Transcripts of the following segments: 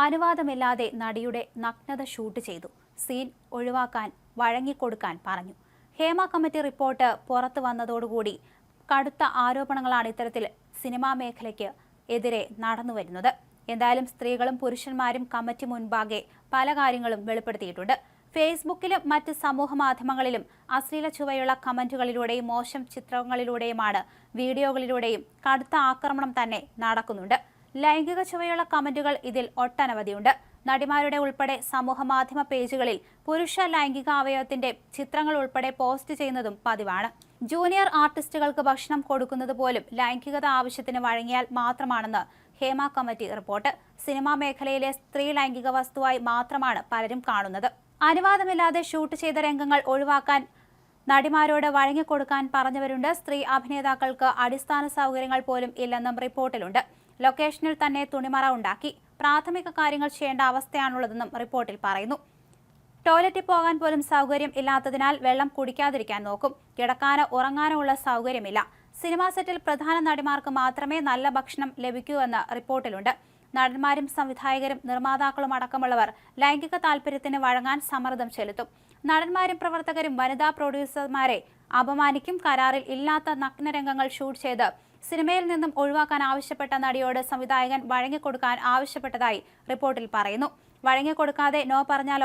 അനുവാദമില്ലാതെ നടിയുടെ നഗ്നത ഷൂട്ട് ചെയ്തു. സീൻ ഒഴിവാക്കാൻ വഴങ്ങിക്കൊടുക്കാൻ പറഞ്ഞു. ഹേമ കമ്മിറ്റി റിപ്പോർട്ട് പുറത്തു വന്നതോടുകൂടി കടുത്ത ആരോപണങ്ങളാണ് ഇത്തരത്തിൽ സിനിമാ മേഖലയ്ക്ക് എതിരെ നടന്നുവരുന്നത്. എന്തായാലും സ്ത്രീകളും പുരുഷന്മാരും കമ്മിറ്റി മുൻപാകെ പല കാര്യങ്ങളും വെളിപ്പെടുത്തിയിട്ടുണ്ട്. ഫേസ്ബുക്കിലും മറ്റ് സമൂഹ മാധ്യമങ്ങളിലും അശ്ലീല ചുവയുള്ള കമന്റുകളിലൂടെയും മോശം ചിത്രങ്ങളിലൂടെയുമാണ് വീഡിയോകളിലൂടെയും കടുത്ത ആക്രമണം തന്നെ നടക്കുന്നുണ്ട്. ലൈംഗിക ചുവയുള്ള കമന്റുകൾ ഇതിൽ ഒട്ടനവധിയുണ്ട്. നടിമാരുടെ ഉൾപ്പെടെ സമൂഹ മാധ്യമ പേജുകളിൽ പുരുഷ ലൈംഗിക അവയവത്തിന്റെ ചിത്രങ്ങൾ ഉൾപ്പെടെ പോസ്റ്റ് ചെയ്യുന്നതും പതിവാണ്. ജൂനിയർ ആർട്ടിസ്റ്റുകൾക്ക് ഭക്ഷണം കൊടുക്കുന്നത് പോലും ലൈംഗികത ആവശ്യത്തിന് വഴങ്ങിയാൽ മാത്രമാണെന്ന് ഹേമ കമ്മിറ്റി റിപ്പോർട്ട്. സിനിമാ മേഖലയിലെ സ്ത്രീ ലൈംഗിക വസ്തുവായി മാത്രമാണ് പലരും കാണുന്നത്. അനുവാദമില്ലാതെ ഷൂട്ട് ചെയ്ത രംഗങ്ങൾ ഒഴിവാക്കാൻ നടിമാരോട് വഴങ്ങിക്കൊടുക്കാൻ പറഞ്ഞവരുണ്ട്. സ്ത്രീ അഭിനേതാക്കൾക്ക് അടിസ്ഥാന സൗകര്യങ്ങൾ പോലും ഇല്ലെന്നും റിപ്പോർട്ടിലുണ്ട്. ലൊക്കേഷനിൽ തന്നെ തുണിമറ ഉണ്ടാക്കി പ്രാഥമിക കാര്യങ്ങൾ ചെയ്യേണ്ട അവസ്ഥയാണുള്ളതെന്നും റിപ്പോർട്ടിൽ പറയുന്നു. ടോയ്ലറ്റിൽ പോകാൻ പോലും സൗകര്യം ഇല്ലാത്തതിനാൽ വെള്ളം കുടിക്കാതിരിക്കാൻ നോക്കും. കിടക്കാനോ ഉറങ്ങാനോ ഉള്ള സൗകര്യമില്ല. സിനിമാ സെറ്റിൽ പ്രധാന നടിമാർക്ക് മാത്രമേ നല്ല ഭക്ഷണം ലഭിക്കൂ എന്ന് റിപ്പോർട്ടിലുണ്ട്. നടന്മാരും സംവിധായകരും നിർമ്മാതാക്കളും അടക്കമുള്ളവർ ലൈംഗിക താൽപര്യത്തിന് വഴങ്ങാൻ സമ്മർദ്ദം ചെലുത്തും. നടന്മാരും പ്രവർത്തകരും വനിതാ പ്രൊഡ്യൂസർമാരെ അപമാനിക്കും. കരാറിൽ ഇല്ലാത്ത നഗ്നരംഗങ്ങൾ ഷൂട്ട് ചെയ്ത് സിനിമയിൽ നിന്നും ഒഴിവാക്കാൻ ആവശ്യപ്പെട്ട നടിയോട് സംവിധായകൻ വഴങ്ങിക്കൊടുക്കാൻ ആവശ്യപ്പെട്ടതായി റിപ്പോർട്ടിൽ പറയുന്നു. വഴങ്ങിക്കൊടുക്കാതെ നോ പറഞ്ഞാൽ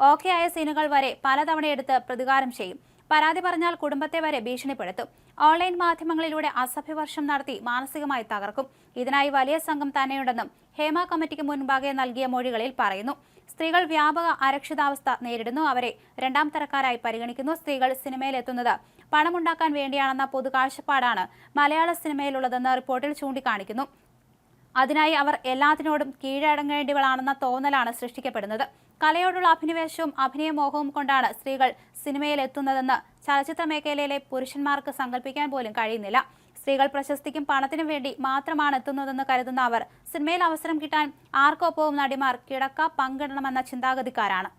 ഓക്കെ ആയ സീനുകൾ വരെ പലതവണ എടുത്ത് പ്രതികാരം ചെയ്യും. പരാതി പറഞ്ഞാൽ കുടുംബത്തെ വരെ ഭീഷണിപ്പെടുത്തും. ഓൺലൈൻ മാധ്യമങ്ങളിലൂടെ അസഭ്യവർഷം നടത്തി മാനസികമായി തകർക്കും. ഇതിനായി വലിയ സംഘം തന്നെയുണ്ടെന്നും ഹേമ കമ്മിറ്റിക്ക് മുൻപാകെ നൽകിയ മൊഴികളിൽ പറയുന്നു. സ്ത്രീകൾ വ്യാപക അരക്ഷിതാവസ്ഥ നേരിടുന്നു. അവരെ രണ്ടാം തരക്കാരായി പരിഗണിക്കുന്നു. സ്ത്രീകൾ സിനിമയിലെത്തുന്നത് പണമുണ്ടാക്കാൻ വേണ്ടിയാണെന്ന പൊതു കാഴ്ചപ്പാടാണ് മലയാള സിനിമയിലുള്ളതെന്ന് റിപ്പോർട്ടിൽ ചൂണ്ടിക്കാണിക്കുന്നു. അതിനായി അവർ എല്ലാത്തിനോടും കീഴടങ്ങേണ്ടികളാണെന്ന തോന്നലാണ് സൃഷ്ടിക്കപ്പെടുന്നത്. കലയോടുള്ള അഭിനിവേശവും അഭിനയമോഹവും കൊണ്ടാണ് സ്ത്രീകൾ സിനിമയിൽ എത്തുന്നതെന്ന് ചലച്ചിത്ര മേഖലയിലെ പുരുഷന്മാർക്ക് സങ്കല്പിക്കാൻ പോലും കഴിയുന്നില്ല. സ്ത്രീകൾ പ്രശസ്തിക്കും പണത്തിനും വേണ്ടി മാത്രമാണ് എത്തുന്നതെന്ന് കരുതുന്ന അവർ സിനിമയിൽ അവസരം കിട്ടാൻ ആർക്കൊപ്പവും നടിമാർ കിടക്ക പങ്കിടണമെന്ന ചിന്താഗതിക്കാരാണ്.